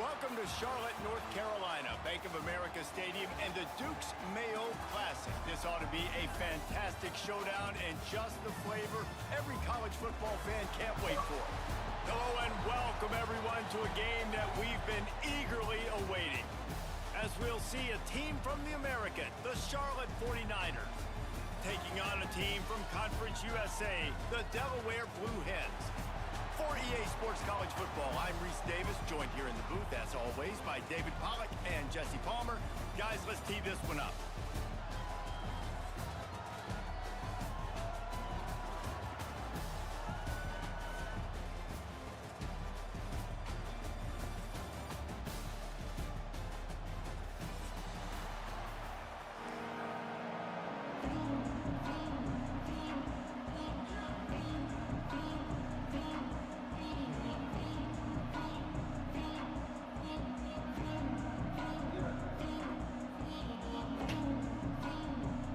Welcome to Charlotte, North Carolina, Bank of America Stadium, and the Duke's Mayo Classic. This ought to be a fantastic showdown and just the flavor every college football fan can't wait for. Hello and welcome everyone to a game that we've been eagerly awaiting. As we'll see a team from the American, the Charlotte 49ers, taking on a team from Conference USA, the Delaware Blue Hens. For EA Sports College Football, I'm Reese Davis, joined here in the booth, as always, by David Pollack and Jesse Palmer. Guys, let's tee this one up.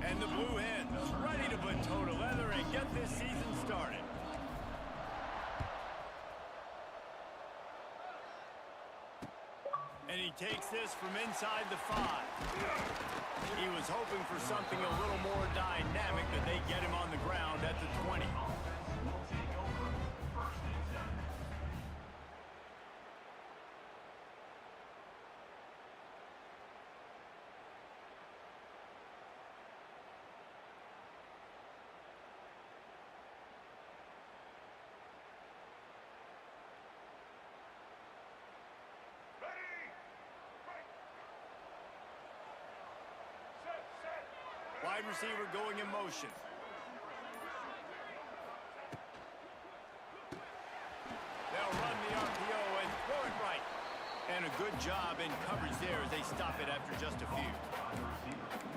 And the Blue Hens ready to put toe to leather and get this season started. And he takes this from inside the 5. He was hoping for something a little more dynamic, but they get him on the ground at the 20. Wide receiver going in motion. They'll run the RPO and throw it right. And a good job in coverage there as they stop it after just a few.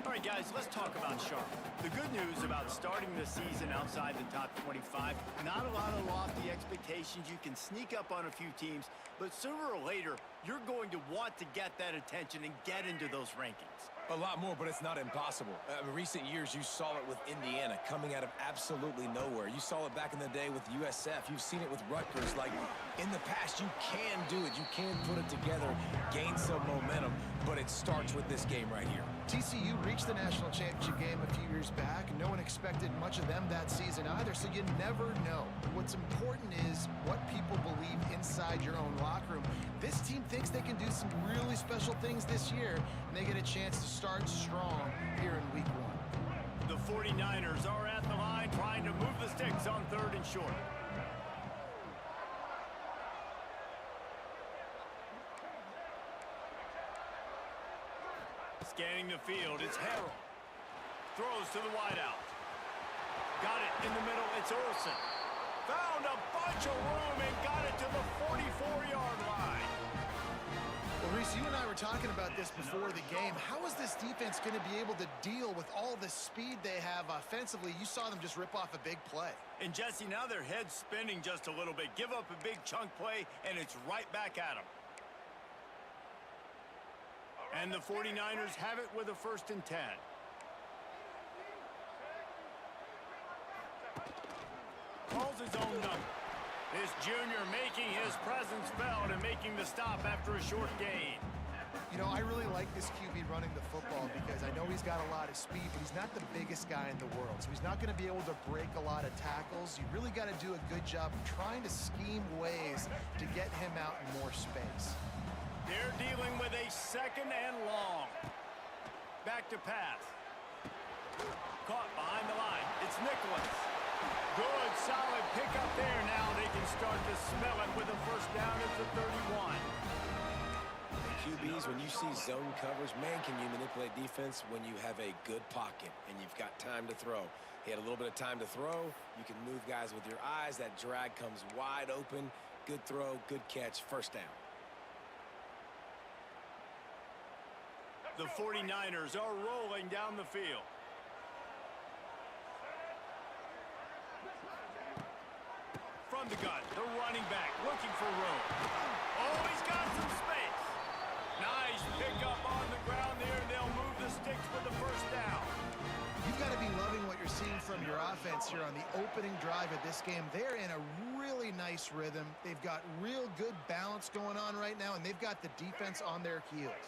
All right, guys, let's talk about Charlotte. The good news about starting the season outside the top 25, not a lot of lofty expectations. You can sneak up on a few teams, but sooner or later, you're going to want to get that attention and get into those rankings. A lot more, but it's not impossible. In recent years, you saw it with Indiana coming out of absolutely nowhere. You saw it back in the day with USF. You've seen it with Rutgers. Like, in the past, you can do it. You can put it together, gain some momentum, but it starts with this game right here. TCU reached the national championship game a few years back. No one expected much of them that season either, so you never know. What's important is what people believe inside your own locker room. This team thinks they can do some really special things this year, and they get a chance to start strong here in week 1. The 49ers are at the line trying to move the sticks on 3rd and short. Scanning the field, it's Harrell. Throws to the wideout. Got it in the middle, it's Olsen. Found a bunch of room and got it to the 44-yard line. Well, Reese, you and I were talking about this before the game. How is this defense going to be able to deal with all the speed they have offensively? You saw them just rip off a big play. And Jesse, now their head's spinning just a little bit. Give up a big chunk play, and it's right back at them. And the 49ers have it with a 1st and 10. Calls his own number. This junior making his presence felt and making the stop after a short gain. You know, I really like this QB running the football because I know he's got a lot of speed, but he's not the biggest guy in the world. So he's not going to be able to break a lot of tackles. You really got to do a good job of trying to scheme ways to get him out in more space. They're dealing with a 2nd and long. Back to pass. Caught behind the line. It's Nicholas. Good, solid pickup there. Now they can start to smell it with a 1st down at the 31. QBs, when you see zone coverage, man, can you manipulate defense when you have a good pocket and you've got time to throw. He had a little bit of time to throw. You can move guys with your eyes. That drag comes wide open. Good throw, good catch, 1st down. The 49ers are rolling down the field. From the gun, the running back looking for room. Oh, he's got some space. Nice pickup on the ground there. They'll move the sticks with the 1st down. You've got to be loving what you're seeing from your offense here on the opening drive of this game. They're in a really nice rhythm. They've got real good balance going on right now, and they've got the defense on their heels.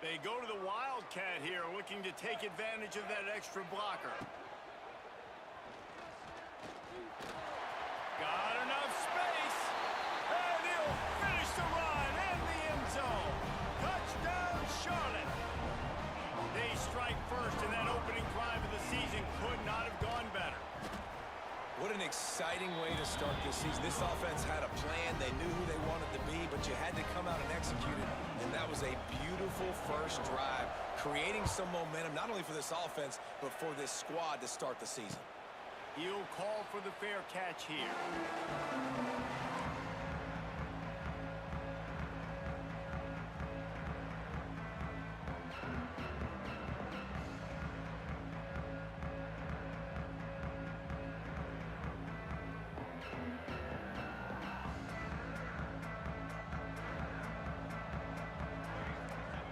They go to the Wildcat here, looking to take advantage of that extra blocker. Got enough space, and he'll finish the run in the end zone. Touchdown, Charlotte. They strike first, and that opening drive of the season could not have gone better. What an exciting way to start this season. This offense had a plan. They knew who they wanted to be, but you had to come out and execute it, and that was a beautiful first drive, creating some momentum, not only for this offense, but for this squad to start the season. He'll call for the fair catch here.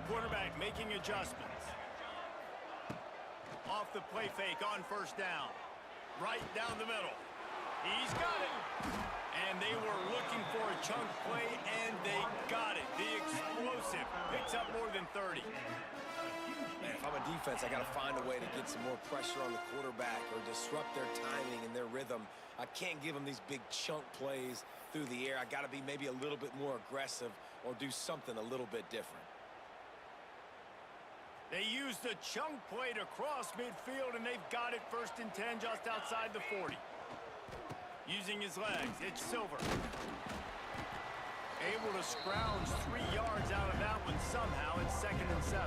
Quarterback making adjustments. Off the play fake on first down. Right down the middle. He's got it. And they were looking for a chunk play, and they got it. The explosive picks up more than 30. Man, if I'm a defense, I got to find a way to get some more pressure on the quarterback or disrupt their timing and their rhythm. I can't give them these big chunk plays through the air. I got to be maybe a little bit more aggressive or do something a little bit different. They used a chunk play to cross midfield, and they've got it first and 10 just outside the 40. Using his legs, it's Silver. Able to scrounge 3 yards out of that one somehow. It's 2nd and 7.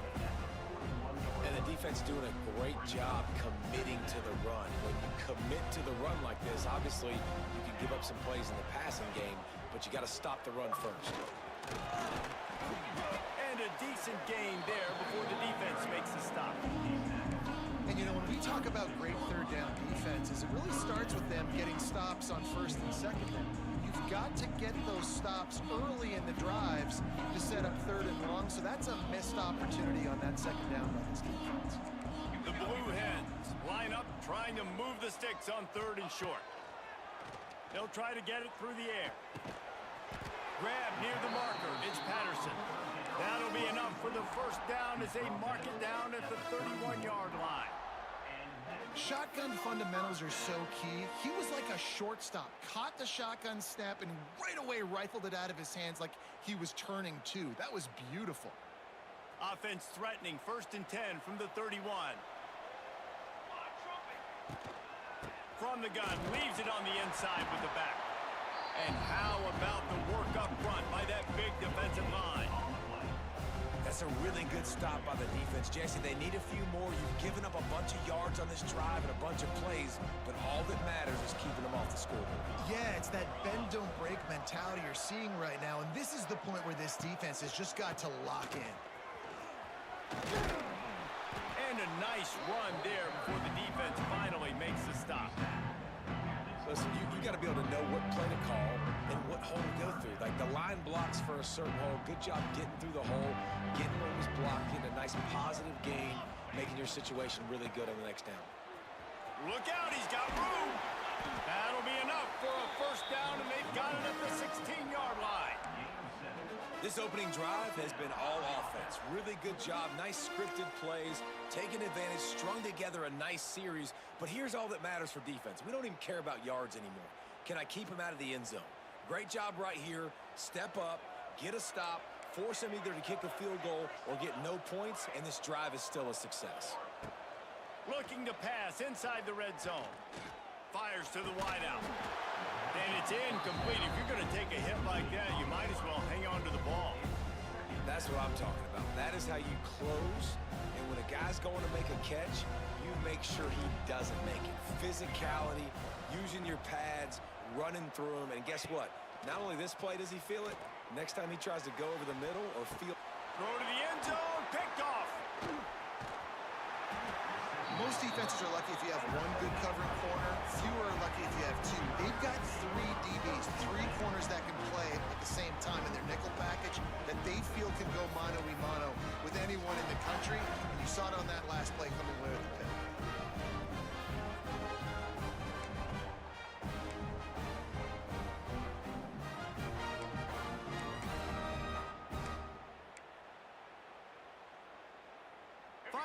And the defense doing a great job committing to the run. When you commit to the run like this, obviously you can give up some plays in the passing game, but you got to stop the run first. And a decent gain there before the defense makes the stop. And, you know, when we talk about great third down defenses, it really starts with them getting stops on first and second down. You've got to get those stops early in the drives to set up third and long, so that's a missed opportunity on that second down by this defense. The Blue Hens line up trying to move the sticks on 3rd and short. They'll try to get it through the air. Grab near the marker. It's Patterson. That'll be enough for the first down as they mark it down at the 31-yard line. Shotgun fundamentals are so key. He was like a shortstop, caught the shotgun snap, and right away rifled it out of his hands like he was turning two. That was beautiful. Offense threatening, 1st and 10 from the 31. From the gun, leaves it on the inside with the back. And how about the work up front by that big defensive line? That's a really good stop by the defense. Jesse, they need a few more. You've given up a bunch of yards on this drive and a bunch of plays, but all that matters is keeping them off the scoreboard. Yeah, it's that bend, don't break mentality you're seeing right now, and this is the point where this defense has just got to lock in. And a nice run there before the defense finally makes the stop. Listen, you got to be able to know what play to call and what hole to go through. Like the line blocks for a certain hole. Good job getting through the hole, getting where it was blocked, getting a nice positive gain, making your situation really good on the next down. Look out, he's got room. That'll be enough for a first down, and they've got it at the 16-yard line. This opening drive has been all offense. Really good job, nice scripted plays, taking advantage, strung together a nice series. But here's all that matters for defense. We don't even care about yards anymore. Can I keep him out of the end zone? Great job right here. Step up, get a stop, force him either to kick a field goal or get no points, and this drive is still a success. Looking to pass inside the red zone. Fires to the wideout. And it's incomplete. If you're going to take a hit like that, you might as well hang on to the ball. That's what I'm talking about. That is how you close. And when a guy's going to make a catch, you make sure he doesn't make it. Physicality, using your pads, running through them. And guess what? Not only this play does he feel it, next time he tries to go over the middle or feel... Throw to the end zone, picked off. Most defenses are lucky if you have one good covering corner. Fewer are lucky if you have two. They've got 3 DBs, 3 corners that can play at the same time in their nickel package that they feel can go mano-a-mano with anyone in the country. And you saw it on that last play coming away with the pick.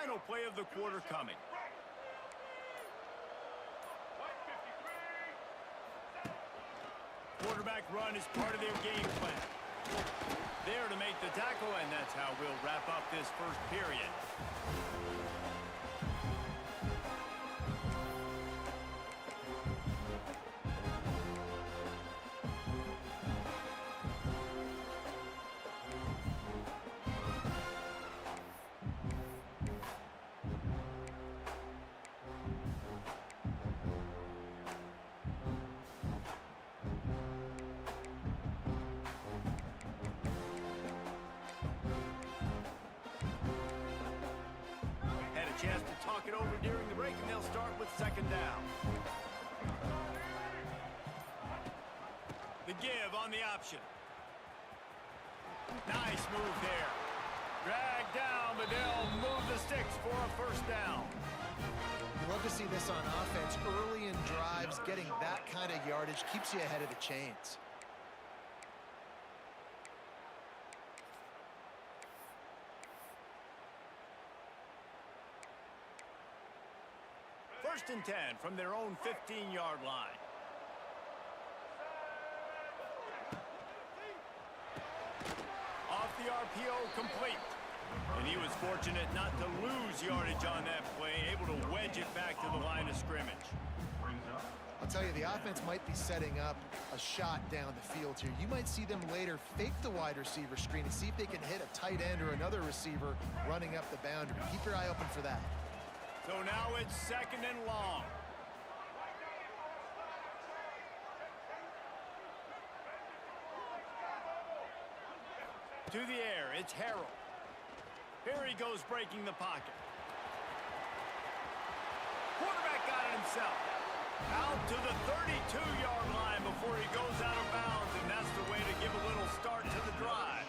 final play of the quarter coming. Quarterback run is part of their game plan. There to make the tackle, and that's how we'll wrap up this first period. Chance to talk it over during the break, and they'll start with second down. The give on the option. Nice move there. Dragged down, but they'll move the sticks for a first down. You love to see this on offense. Early in drives, getting that kind of yardage keeps you ahead of the chains. First and 10 from their own 15-yard line. Off the RPO, complete. And he was fortunate not to lose yardage on that play, able to wedge it back to the line of scrimmage. I'll tell you, the offense might be setting up a shot down the field here. You might see them later fake the wide receiver screen and see if they can hit a tight end or another receiver running up the boundary. Keep your eye open for that. So now it's second and long. To the air, it's Harrell. Here he goes, breaking the pocket. Quarterback got it himself. Out to the 32-yard line before he goes out of bounds, and that's the way to give a little start to the drive.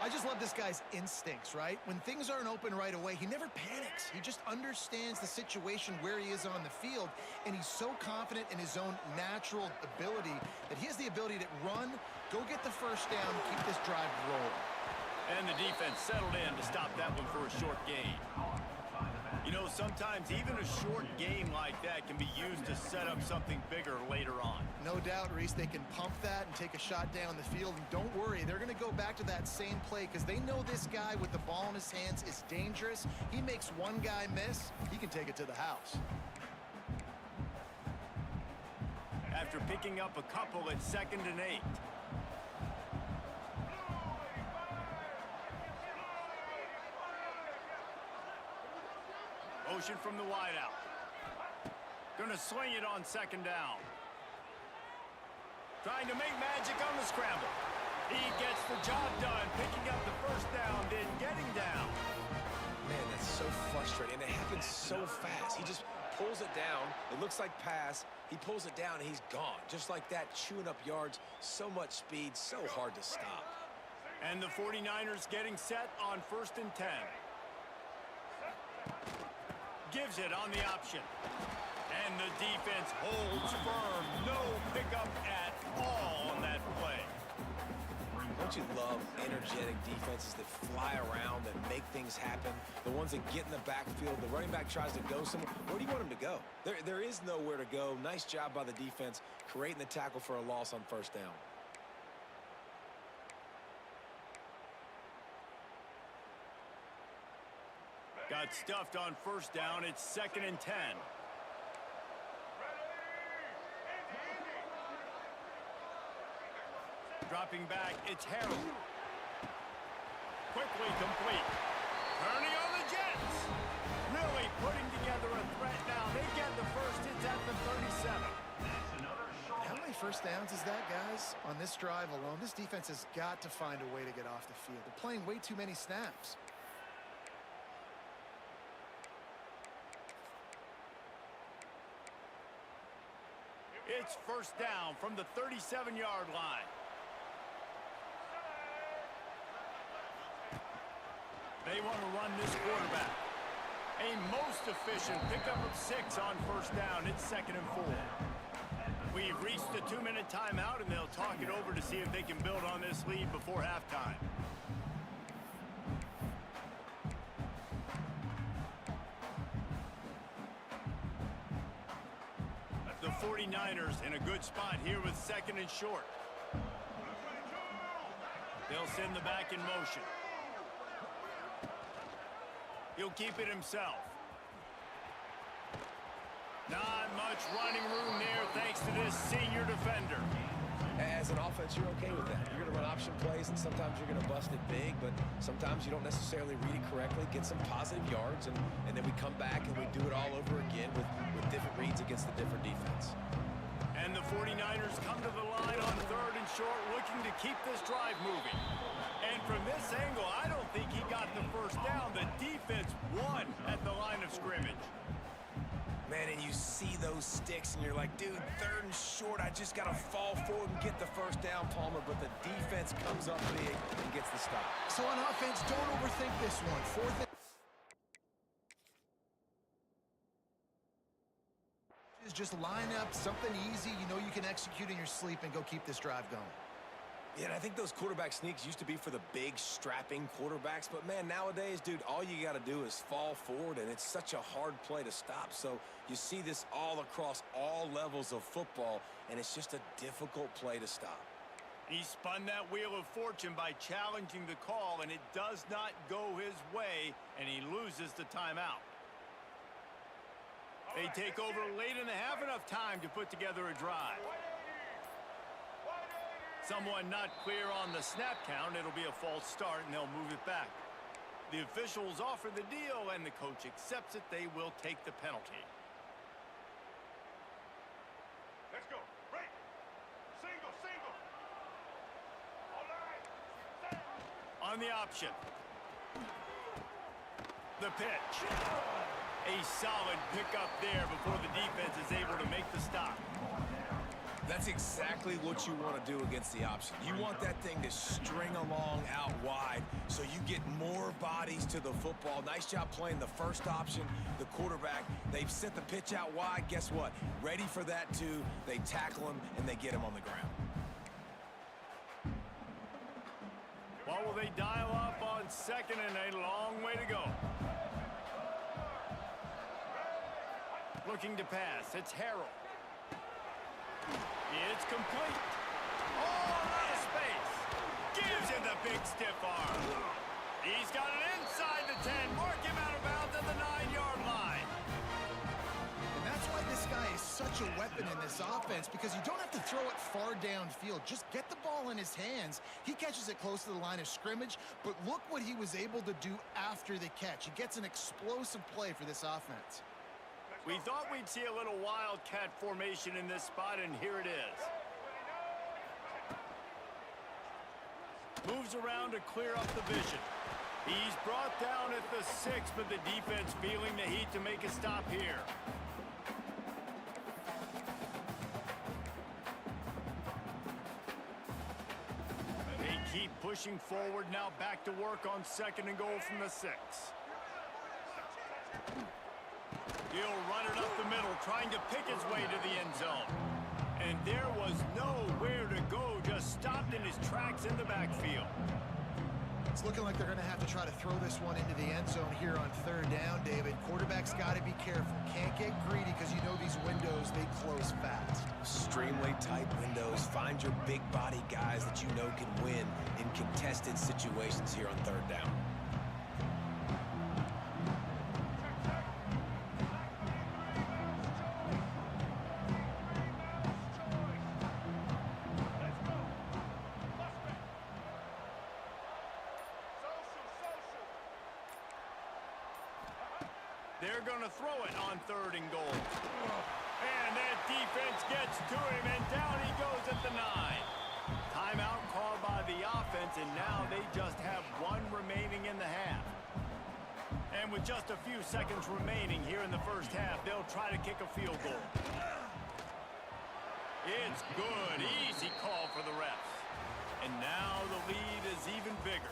I just love this guy's instincts, right? When things aren't open right away, he never panics. He just understands the situation where he is on the field, and he's so confident in his own natural ability that he has the ability to run, go get the first down, keep this drive rolling. And the defense settled in to stop that one for a short gain. You know, sometimes even a short game like that can be used to set up something bigger later on. No doubt, Reese, they can pump that and take a shot down the field. And don't worry, they're going to go back to that same play because they know this guy with the ball in his hands is dangerous. He makes one guy miss, he can take it to the house. After picking up a couple at 2nd and 8. Motion from the wideout. Gonna swing it on 2nd down. Trying to make magic on the scramble. He gets the job done, picking up the first down, then getting down. Man, that's so frustrating. And it happens so fast. He just pulls it down. It looks like pass. He pulls it down, and he's gone. Just like that, chewing up yards. So much speed, so hard to stop. And the 49ers getting set on 1st and 10. Gives it on the option. And the defense holds firm. No pickup at all on that play. Don't you love energetic defenses that fly around, that make things happen? The ones that get in the backfield, the running back tries to go somewhere. Where do you want him to go? There is nowhere to go. Nice job by the defense, creating the tackle for a loss on 1st down. Got stuffed on 1st down. It's 2nd and 10. Dropping back, it's Harrell. Quickly complete. Turning on the Jets. Really putting together a threat now. They get the first. It's at the 37. How many first downs is that, guys? On this drive alone, this defense has got to find a way to get off the field. They're playing way too many snaps. It's 1st down from the 37-yard line. They want to run this quarterback. A most efficient pickup of 6 on 1st down. It's 2nd and 4. We've reached the 2-minute timeout, and they'll talk it over to see if they can build on this lead before halftime. 49ers in a good spot here with 2nd and short. They'll send the back in motion. He'll keep it himself. Not much running room there thanks to this senior defender. As an offense, you're okay with that. You're going to run option plays, and sometimes you're going to bust it big, but sometimes you don't necessarily read it correctly, get some positive yards, and then we come back and we do it all over again with different reads against the different defense. And the 49ers come to the line on 3rd and short, looking to keep this drive moving. And from this angle, I don't think he got the first down. The defense won at the line of scrimmage. Man, and you see those sticks, and you're like, dude, 3rd and short, I just got to fall forward and get the first down, Palmer, but the defense comes up big and gets the stop. So on offense, don't overthink this one. 4th and just line up something easy you know you can execute in your sleep and go keep this drive going. Yeah, and I think those quarterback sneaks used to be for the big, strapping quarterbacks. But, man, nowadays, dude, all you got to do is fall forward, and it's such a hard play to stop. So you see this all across all levels of football, and it's just a difficult play to stop. He spun that wheel of fortune by challenging the call, and it does not go his way, and he loses the timeout. They take over late in the half, enough time to put together a drive. Someone not clear on the snap count. It'll be a false start, and they'll move it back. The officials offer the deal, and the coach accepts it. They will take the penalty. Let's go. Break. Single, single. All right. On the option. The pitch. A solid pickup there before the defense is able to make the stop. That's exactly what you want to do against the option. You want that thing to string along out wide so you get more bodies to the football. Nice job playing the first option, the quarterback. They've sent the pitch out wide. Guess what? Ready for that, too. They tackle him, and they get him on the ground. What will they dial up on 2nd and a long way to go? Looking to pass. It's Harrell. It's complete. Oh, out of space. Gives him the big stiff arm. He's got it inside the 10. Mark him out of bounds at the 9-yard line. And that's why this guy is such a weapon in this offense, because you don't have to throw it far downfield. Just get the ball in his hands. He catches it close to the line of scrimmage, but look what he was able to do after the catch. He gets an explosive play for this offense. We thought we'd see a little wildcat formation in this spot, and here it is. Moves around to clear up the vision. He's brought down at the 6, but the defense feeling the heat to make a stop here. They keep pushing forward, now back to work on 2nd and goal from the 6. He'll run it up the middle, trying to pick his way to the end zone. And there was nowhere to go, just stopped in his tracks in the backfield. It's looking like they're going to have to try to throw this one into the end zone here on 3rd down, David. Quarterback's got to be careful. Can't get greedy because you know these windows, they close fast. Extremely tight windows. Find your big body guys that you know can win in contested situations here on 3rd down. They're going to throw it on 3rd and goal. And that defense gets to him, and down he goes at the 9. Timeout called by the offense, and now they just have 1 remaining in the half. And with just a few seconds remaining here in the first half, they'll try to kick a field goal. It's good. Easy call for the refs. And now the lead is even bigger.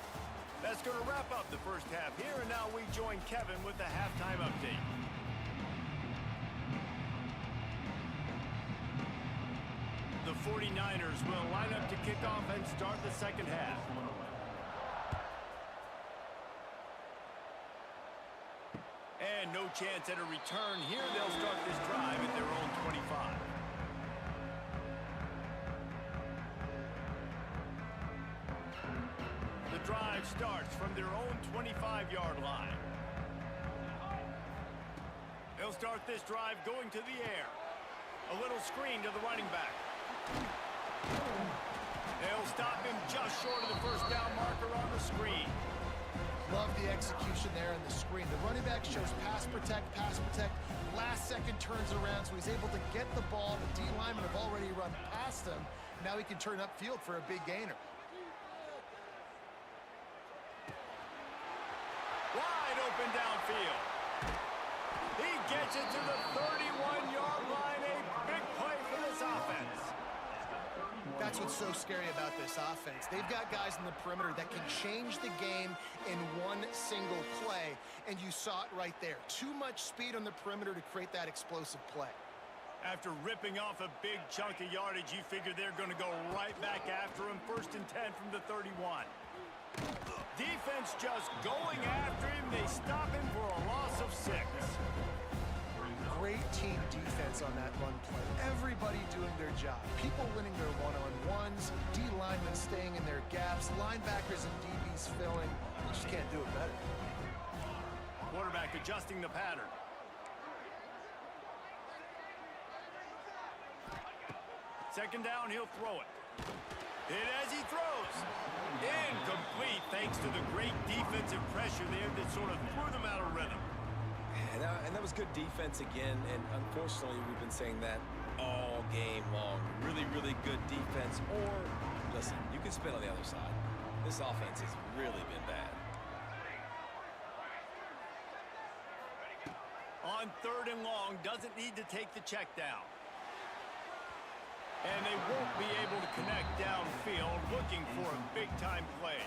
That's going to wrap up the first half here, and now we join Kevin with the halftime update. The 49ers will line up to kick off and start the second half. And no chance at a return here. They'll start this drive at their own 25. drive starts from their own 25-yard line. They'll start this drive going to the air. A little screen to the running back. They'll stop him just short of the first down marker on the screen. Love the execution there on the screen. The running back shows pass protect, pass protect. Last second turns around, so he's able to get the ball. The D linemen have already run past him. Now he can turn upfield for a big gainer. Wide open downfield. He gets it to the 31-yard line. A big play for this offense. That's what's so scary about this offense. They've got guys in the perimeter that can change the game in one single play, and you saw it right there. Too much speed on the perimeter to create that explosive play. After ripping off a big chunk of yardage, you figure they're going to go right back after him. 1st and 10 from the 31. Defense just going after him. They stop him for a loss of 6. Great team defense on that run play. Everybody doing their job. People winning their one-on-ones. D linemen staying in their gaps. Linebackers and DBs filling. You just can't do it better. Quarterback adjusting the pattern. Second down, he'll throw it. Hit as he throws. Incomplete thanks to the great defensive pressure there that sort of threw them out of rhythm. And that was good defense again, and unfortunately we've been saying that all game long. Really, really good defense, or, listen, you can spin on the other side. This offense has really been bad. On 3rd and long, doesn't need to take the check down. And they won't be able to connect downfield, looking for a big-time play.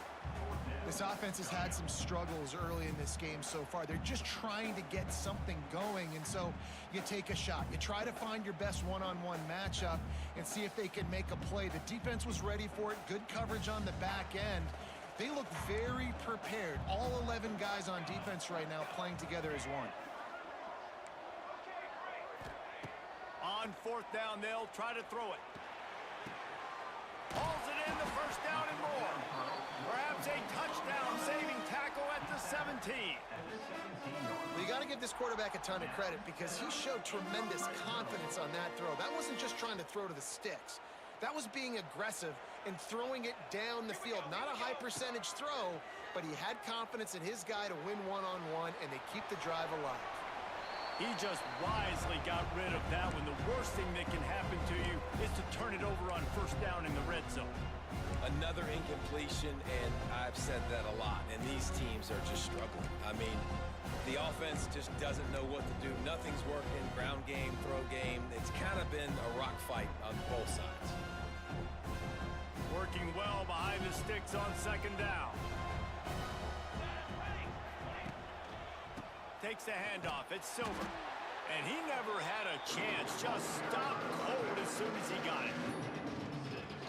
This offense has had some struggles early in this game so far. They're just trying to get something going, and so you take a shot. You try to find your best one-on-one matchup and see if they can make a play. The defense was ready for it. Good coverage on the back end. They look very prepared. All 11 guys on defense right now playing together as one. On 4th down, they'll try to throw it. Hauls it in, the first down and more. Perhaps a touchdown-saving tackle at the 17. Well, you got to give this quarterback a ton of credit because he showed tremendous confidence on that throw. That wasn't just trying to throw to the sticks. That was being aggressive and throwing it down the field. Not a high-percentage throw, but he had confidence in his guy to win one-on-one, and they keep the drive alive. He just wisely got rid of that one. The worst thing that can happen to you is to turn it over on 1st down in the red zone. Another incompletion, and I've said that a lot, and these teams are just struggling. I mean, the offense just doesn't know what to do. Nothing's working. Ground game, throw game. It's kind of been a rock fight on both sides. Working well behind the sticks on 2nd down. Takes the handoff. It's Silver. And he never had a chance. Just stopped cold as soon as he got it.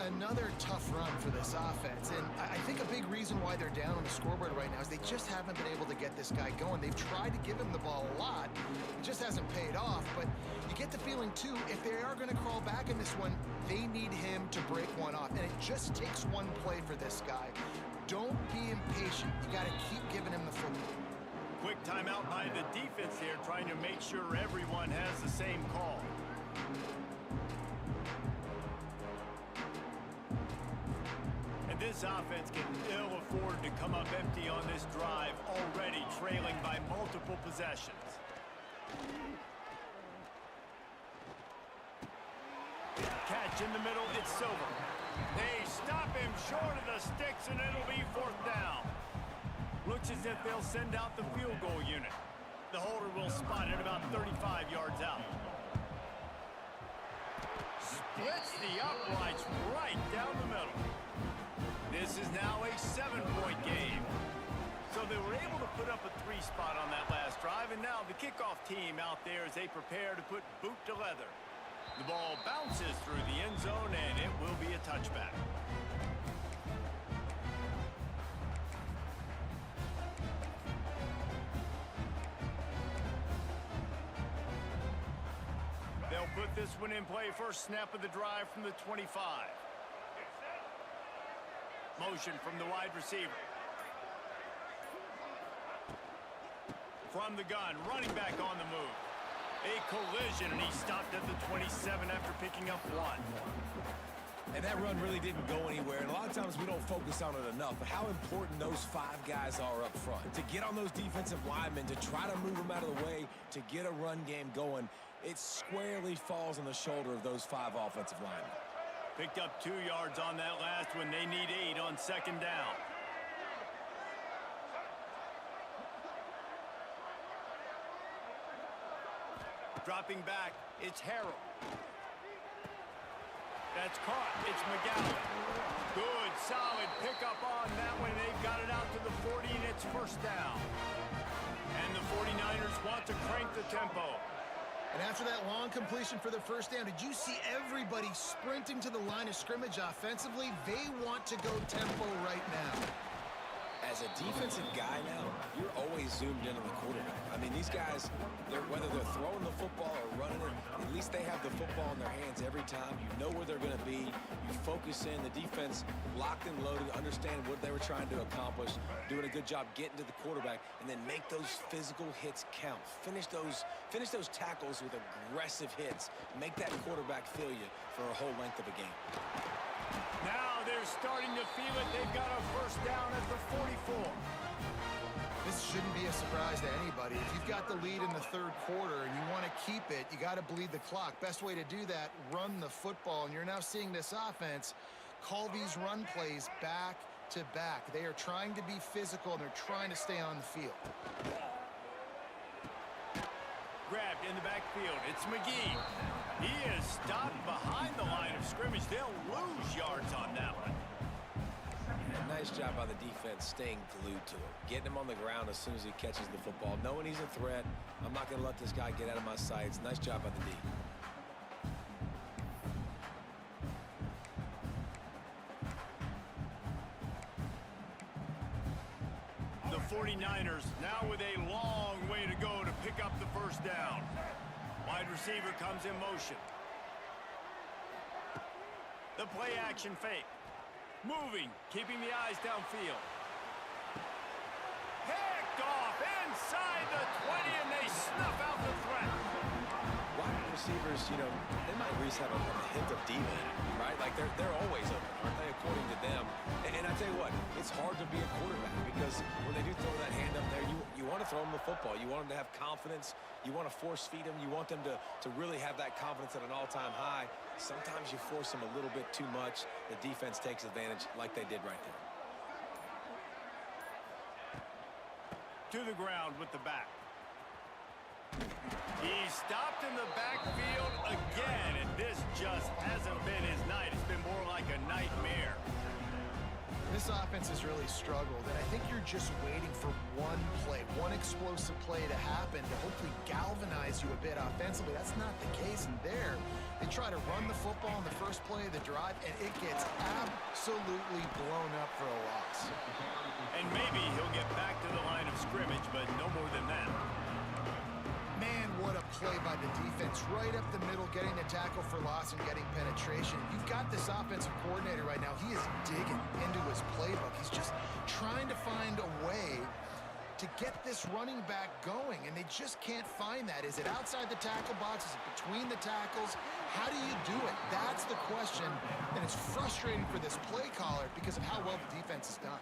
Another tough run for this offense. And I think a big reason why they're down on the scoreboard right now is they just haven't been able to get this guy going. They've tried to give him the ball a lot. It just hasn't paid off. But you get the feeling, too, if they are going to crawl back in this one, they need him to break one off. And it just takes one play for this guy. Don't be impatient. You got to keep giving him the football. Quick timeout by the defense there, trying to make sure everyone has the same call. And this offense can ill afford to come up empty on this drive, already trailing by multiple possessions. Catch in the middle, it's Silver. They stop him short of the sticks, and it'll be 4th down. Looks as if they'll send out the field goal unit. The holder will spot it about 35 yards out. Splits the uprights right down the middle. This is now a 7-point game. So they were able to put up a 3 spot on that last drive, and now the kickoff team out there as they prepare to put boot to leather. The ball bounces through the end zone, and it will be a touchback. They'll put this one in play. First snap of the drive from the 25. Motion from the wide receiver. from the gun, running back on the move. A collision, and he stopped at the 27 after picking up 1. And that run really didn't go anywhere, and a lot of times we don't focus on it enough, but how important those 5 guys are up front. To get on those defensive linemen, to try to move them out of the way, to get a run game going, it squarely falls on the shoulder of those 5 offensive linemen. Picked up 2 yards on that last one. They need 8 on 2nd down. Dropping back, it's Harrell. That's caught. It's McGowan. Good, solid pickup on that one. They've got it out to the 40, and it's 1st down. And the 49ers want to crank the tempo. And after that long completion for the 1st down, did you see everybody sprinting to the line of scrimmage offensively? They want to go tempo right now. As a defensive guy now, you're always zoomed in on the quarterback. I mean, these guys, whether they're throwing the football or running it, at least they have the football in their hands every time. You know where they're going to be. You focus in. The defense locked and loaded, understand what they were trying to accomplish, doing a good job getting to the quarterback, and then make those physical hits count. Finish those tackles with aggressive hits. Make that quarterback feel you for a whole length of a game. Now they're starting to feel it. They've got a 1st down at the 44. This shouldn't be a surprise to anybody. If you've got the lead in the 3rd quarter and you want to keep it, you got to bleed the clock. Best way to do that, run the football. And you're now seeing this offense call these run plays back to back. They are trying to be physical, and they're trying to stay on the field. Grabbed in the backfield. It's McGee. He is stopped behind the line of scrimmage. They'll lose yards on that one. And nice job by the defense staying glued to him. Getting him on the ground as soon as he catches the football. Knowing he's a threat. I'm not going to let this guy get out of my sights. Nice job by the D. The 49ers now with a long way to go to pick up the 1st down. Wide receiver comes in motion. The play action fake. Moving, keeping the eyes downfield. Picked off inside the 20, and they snuff out the threat. Wide receivers, you know, they might at least have a hint of demon in it, right? Like they're always open, aren't they, according to them? And I tell you what, it's hard to be a quarterback because when they do throw that hand up there, you want to throw them the football. You want them to have confidence. You want to force feed them. You want them to really have that confidence at an all-time high. Sometimes you force them a little bit too much. The defense takes advantage like they did right there. To the ground with the back. He stopped in the backfield again, and this just hasn't been his night. It's been more like a nightmare. This offense has really struggled, and I think you're just waiting for one play, one explosive play to happen to hopefully galvanize you a bit offensively. That's not the case, and there they try to run the football in the first play of the drive, and it gets absolutely blown up for a loss. And maybe he'll get back to the line of scrimmage, but no more than that. Man, what a play by the defense. Right up the middle, getting the tackle for loss and getting penetration. You've got this offensive coordinator right now. He is digging into his playbook. He's just trying to find a way to get this running back going, and they just can't find that. Is it outside the tackle box? Is it between the tackles? How do you do it? That's the question, and it's frustrating for this play caller because of how well the defense has done.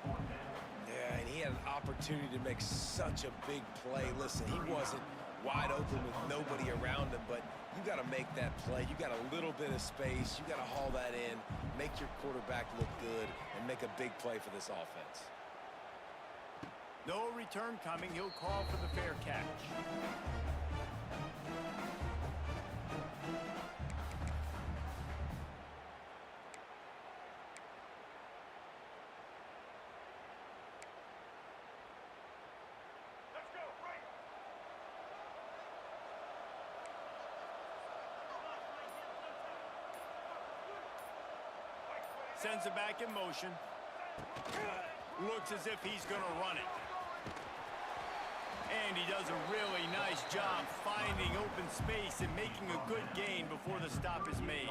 Yeah, and he had an opportunity to make such a big play. Listen, he wasn't wide open with nobody around him, but you got to make that play. You got a little bit of space. You got to haul that in, make your quarterback look good, and make a big play for this offense. No return coming. He'll call for the fair catch. Let's go, right. Sends it back in motion. Looks as if he's going to run it. And he does a really nice job finding open space and making a good gain before the stop is made.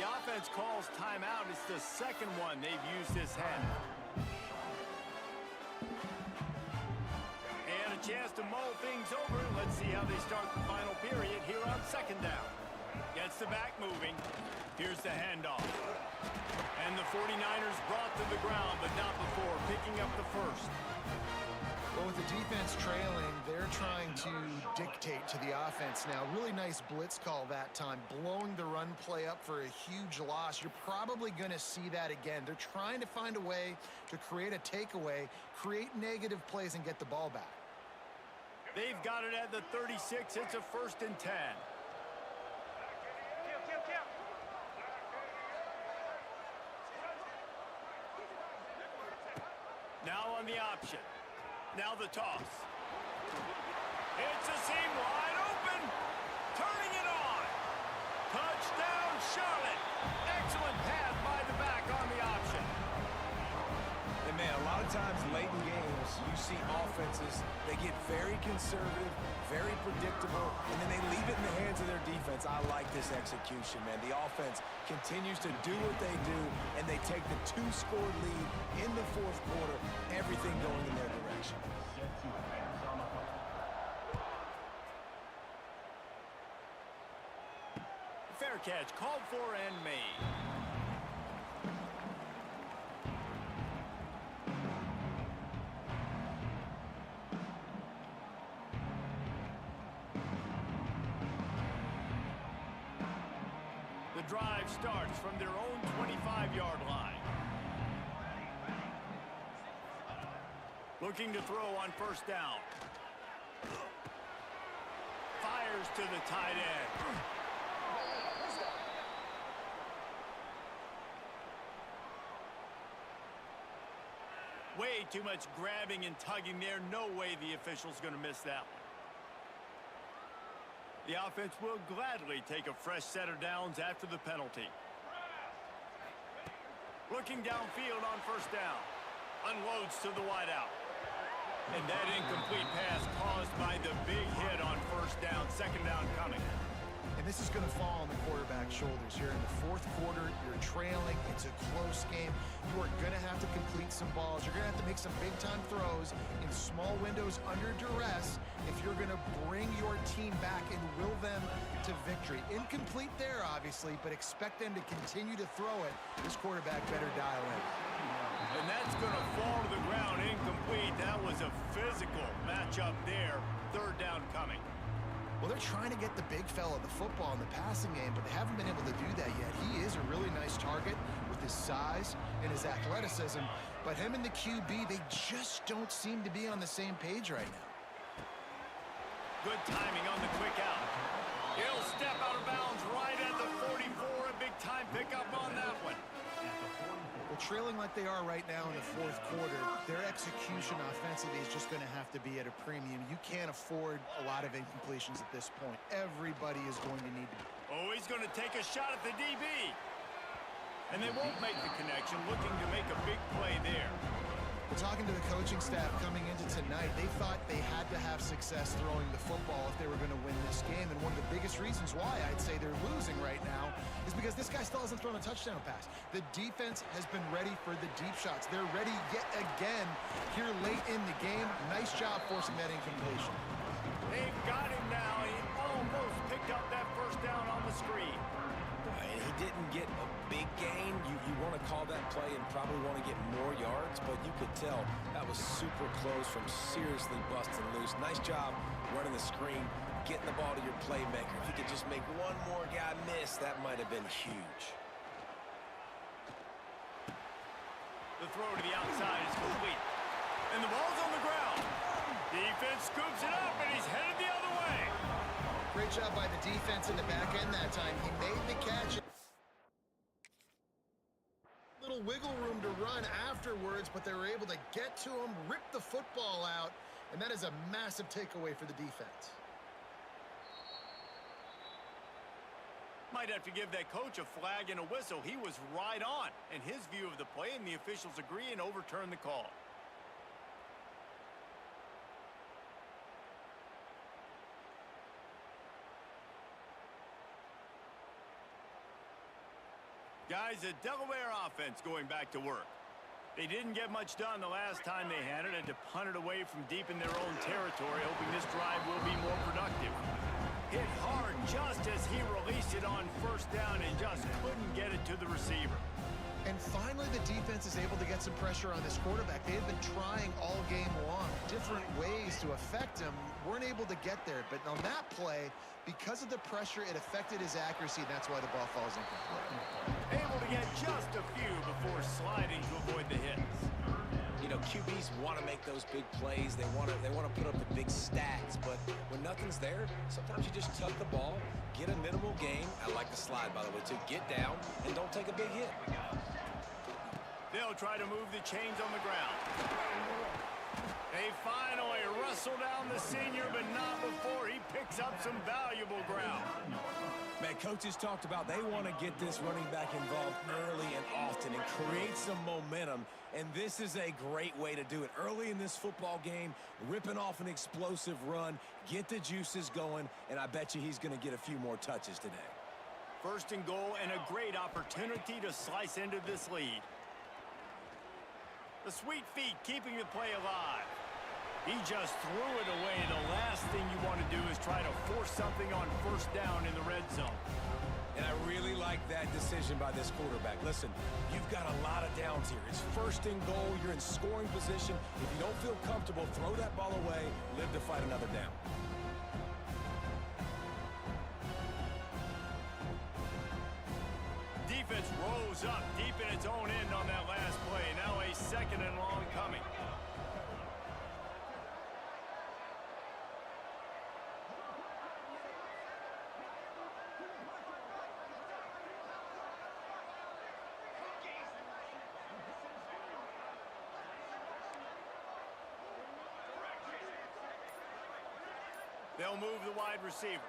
the offense calls timeout. It's the second one they've used this hand. And a chance to mull things over. Let's see how they start the final period here on second down. Gets the back moving. Here's the handoff. And the 49ers brought to the ground, but not before picking up the first. Well, with the defense trailing, they're trying to dictate to the offense now. Really nice blitz call that time, blowing the run play up for a huge loss. You're probably going to see that again. They're trying to find a way to create a takeaway, create negative plays, and get the ball back. They've got it at the 36. It's a 1st and 10. Now on the option. Now the toss. It's a seam wide open. Turning it on. Touchdown, Charlotte. Excellent pass by the back on the option. And man, a lot of times late in games, you see offenses, they get very conservative, very predictable, and then they leave it in the hands of their defense. I like this execution, man. The offense continues to do what they do, and they take the 2-score lead in the 4th quarter, everything going in their direction. Fair catch, called for and made. The drive starts from their own 25-yard line. Looking to throw on 1st down. Fires to the tight end. Way too much grabbing and tugging there. No way the official's going to miss that one. The offense will gladly take a fresh set of downs after the penalty. Looking downfield on 1st down. Unloads to the wideout. And that incomplete pass caused by the big hit on 1st down. 2nd down coming. And this is going to fall on the quarterback's shoulders here in the 4th quarter. You're trailing. It's a close game. You are going to have to complete some balls. You're going to have to make some big-time throws in small windows under duress if you're going to bring your team back and will them to victory. Incomplete there, obviously, but expect them to continue to throw it. This quarterback better dial in. And that's going to fall to the ground incomplete. That was a physical matchup there. 3rd down coming. Well, they're trying to get the big fella the football in the passing game, but they haven't been able to do that yet. He is a really nice target with his size and his athleticism, but him and the QB, they just don't seem to be on the same page right now. Good timing on the quick out. He'll step out of bounds right at the 44. A big time pickup on that one. Well, trailing like they are right now in the 4th quarter, their execution offensively is just going to have to be at a premium. You can't afford a lot of incompletions at this point. Everybody is going to need to. Oh, he's going to take a shot at the DB. And they won't make the connection, looking to make a big play there. Well, talking to the coaching staff coming into tonight, they thought they had to have success throwing the football if they were going to win this game. And one of the biggest reasons why I'd say they're losing right now is because this guy still hasn't thrown a touchdown pass. The defense has been ready for the deep shots. They're ready yet again here late in the game. Nice job forcing that incompletion. They've got him now. He almost picked up that 1st down on the screen. He didn't get a big gain. You want to call that play and probably want to get more yards, but you could tell that was super close from seriously busting loose. Nice job running the screen, getting the ball to your playmaker. If you could just make one more guy miss, that might have been huge. The throw to the outside is complete. And the ball's on the ground. Defense scoops it up, and he's headed the other way. Great job by the defense in the back end that time. He made the catch. Little wiggle room to run afterwards, but they were able to get to him, rip the football out, and that is a massive takeaway for the defense. Might have to give that coach a flag and a whistle. He was right on in his view of the play, and the officials agree and overturn the call. Guys, the Delaware offense going back to work. They didn't get much done the last time they had it, had to punt it away from deep in their own territory, hoping this drive will be more productive. Hit hard just as he released it on first down and just couldn't get it to the receiver. And finally, the defense is able to get some pressure on this quarterback. They have been trying all game long, different ways to affect him. Weren't able to get there, but on that play, because of the pressure, it affected his accuracy, and that's why the ball falls incomplete. Able to get just a few before sliding to avoid the hits. You know, QBs want to make those big plays. They want to put up the big stats, but when nothing's there, sometimes you just tuck the ball, get a minimal gain. I like the slide, by the way, to get down and don't take a big hit. They'll try to move the chains on the ground. They finally wrestle down the senior, but not before he picks up some valuable ground. Man, coaches talked about they want to get this running back involved early and often and create some momentum, and this is a great way to do it. Early in this football game, ripping off an explosive run, get the juices going, and I bet you he's going to get a few more touches today. First and goal, and a great opportunity to slice into this lead. The sweet feet keeping the play alive. He just threw it away. The last thing you want to do is try to force something on first down in the red zone. And I really like that decision by this quarterback. Listen, you've got a lot of downs here. It's first and goal. You're in scoring position. If you don't feel comfortable, throw that ball away. Live to fight another down. Defense rose up deep in its own end on that last play. Now a second and long coming. They'll move the wide receiver.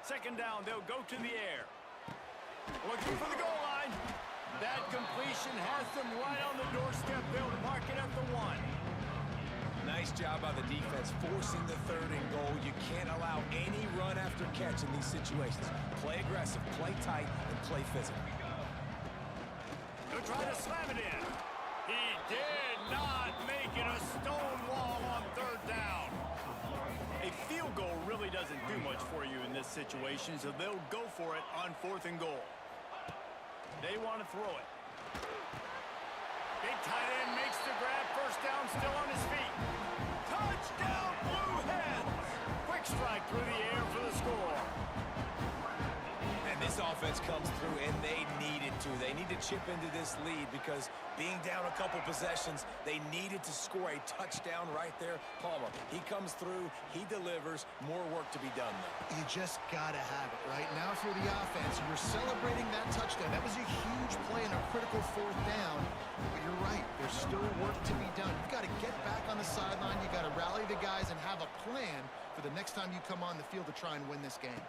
Second down, they'll go to the air. Looking for the goal line. That completion has them right on the doorstep. They'll mark it at the 1. Nice job by the defense forcing the third and goal. You can't allow any run after catch in these situations. Play aggressive, play tight, and play physical. They'll try to slam it in. He did not make it a stone wall on third down. A field goal really doesn't do much for you in this situation, so they'll go for it on fourth and goal. They want to throw it. Big tight end makes the grab. First down, still on his feet. Touchdown, Blue Hens! Quick strike through the air for the score. And this offense comes through, and they needed to. They need to chip into this lead because being down a couple possessions, they needed to score a touchdown right there. Palmer, he comes through, he delivers. More work to be done, though. You just got to have it, right? Now for the offense, you're celebrating that touchdown. That was a huge play and a critical fourth down. But you're right, there's still work to be done. You've got to get back on the sideline. You've got to rally the guys and have a plan for the next time you come on the field to try and win this game.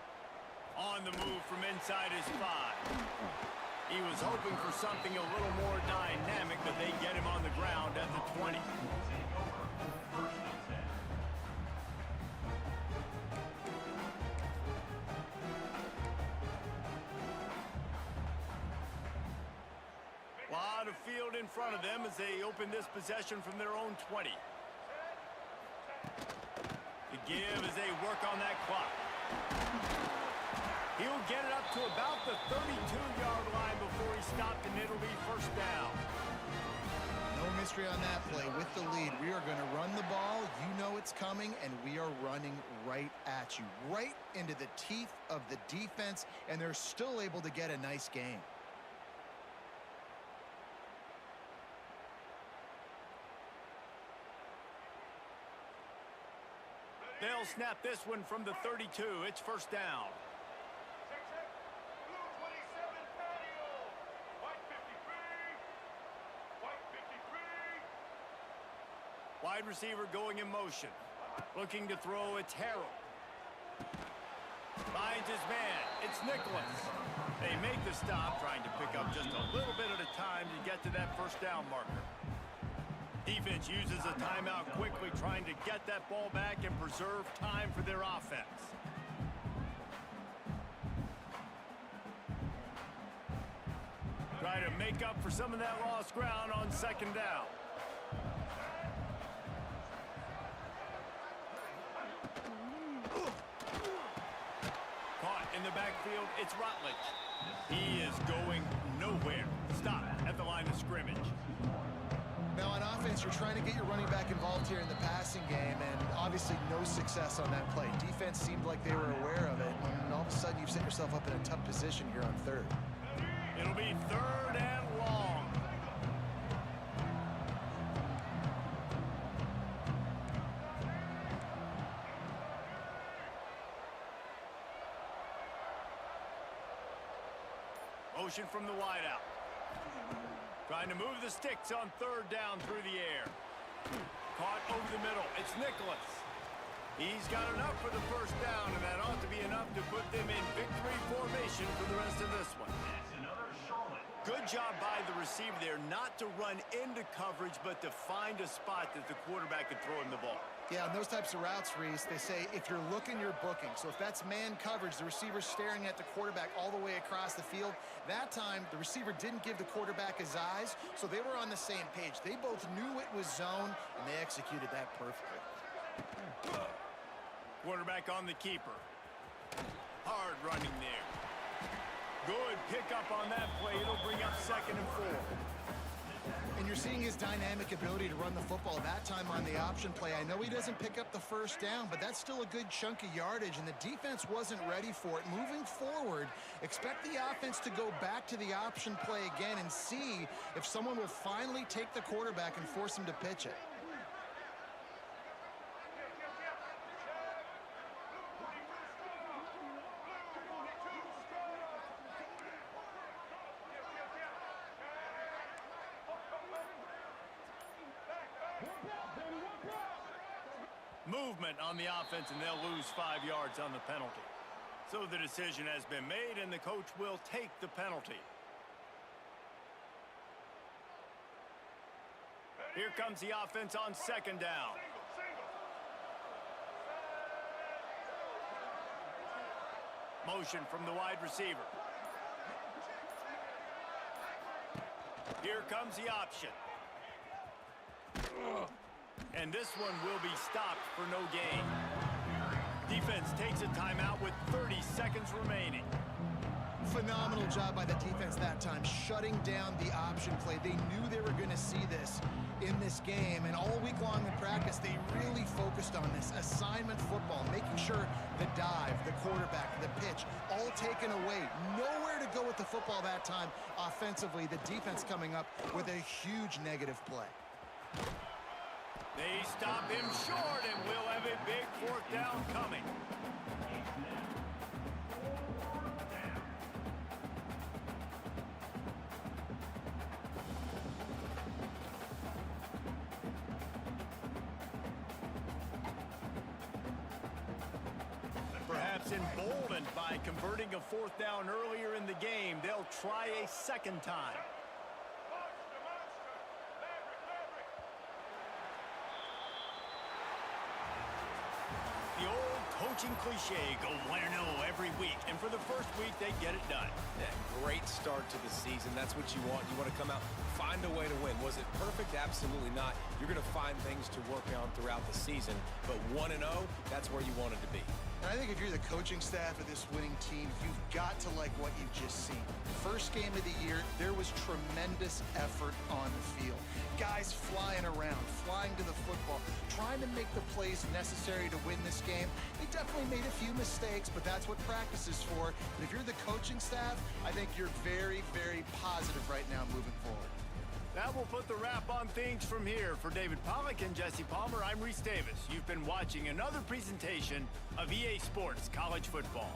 On the move from inside his 5. He was hoping for something a little more dynamic, but they get him on the ground at the 20. Lot of field in front of them as they open this possession from their own 20. The give as they work on that clock. He'll get it up to about the 32-yard line before he stopped, and it'll be first down. No mystery on that play. With the lead, we are going to run the ball. You know it's coming, and we are running right at you, right into the teeth of the defense, and they're still able to get a nice game. They'll snap this one from the 32. It's first down. Wide receiver going in motion. Looking to throw, it's Harold. Finds his man. It's Nicholas. They make the stop, trying to pick up just a little bit at a time to get to that first down marker. Defense uses a timeout quickly, trying to get that ball back and preserve time for their offense. try to make up for some of that lost ground on second down. Caught in the backfield, it's Rutledge. He is going nowhere. Stop at the line of scrimmage. Now on offense, you're trying to get your running back involved here in the passing game, and obviously no success on that play. Defense seemed like they were aware of it, and all of a sudden you've set yourself up in a tough position here on third. It'll be third and long. Motion from the wideout. Trying to move the sticks on third down through the air. Caught over the middle. It's Nicholas. He's got enough for the first down, and that ought to be enough to put them in victory formation for the rest of this one. It's another Charlotte. Good job by the receiver there, not to run into coverage, but to find a spot that the quarterback could throw him the ball. Yeah, on those types of routes, Reese, they say if you're looking, you're booking. So if that's man coverage, the receiver's staring at the quarterback all the way across the field. That time, the receiver didn't give the quarterback his eyes, so they were on the same page. They both knew it was zone, and they executed that perfectly. Quarterback on the keeper. Hard running there. Good pickup on that play. It'll bring up 2nd and 4. And you're seeing his dynamic ability to run the football that time on the option play. I know he doesn't pick up the first down, but that's still a good chunk of yardage, and the defense wasn't ready for it. Moving forward, expect the offense to go back to the option play again and see if someone will finally take the quarterback and force him to pitch it. Movement on the offense, and they'll lose 5 yards on the penalty. So the decision has been made, and the coach will take the penalty. Here comes the offense on 2nd down. Motion from the wide receiver. Here comes the option. And this one will be stopped for no gain. Defense takes a timeout with 30 seconds remaining. Phenomenal job by the defense that time, shutting down the option play. They knew they were going to see this in this game, and all week long in practice, they really focused on this assignment football, making sure the dive, the quarterback, the pitch, all taken away. Nowhere to go with the football that time offensively. The defense coming up with a huge negative play. They stop him short, and we'll have a big 4th down coming. Perhaps emboldened by converting a 4th down earlier in the game, they'll try a 2nd time. The old coaching cliche, go 1-0 every week. And for the first week, they get it done. Yeah, great start to the season. That's what you want. You want to come out, find a way to win. Was it perfect? Absolutely not. You're going to find things to work on throughout the season. But 1-0, that's where you want it to be. And I think if you're the coaching staff of this winning team, you've got to like what you've just seen. First game of the year, there was tremendous effort on the field. Guys flying around, flying to the football, trying to make the plays necessary to win this game. They definitely made a few mistakes, but that's what practice is for. And if you're the coaching staff, I think you're very, very positive right now moving forward. That will put the wrap on things from here. For David Pollack and Jesse Palmer, I'm Reese Davis. You've been watching another presentation of EA Sports College Football.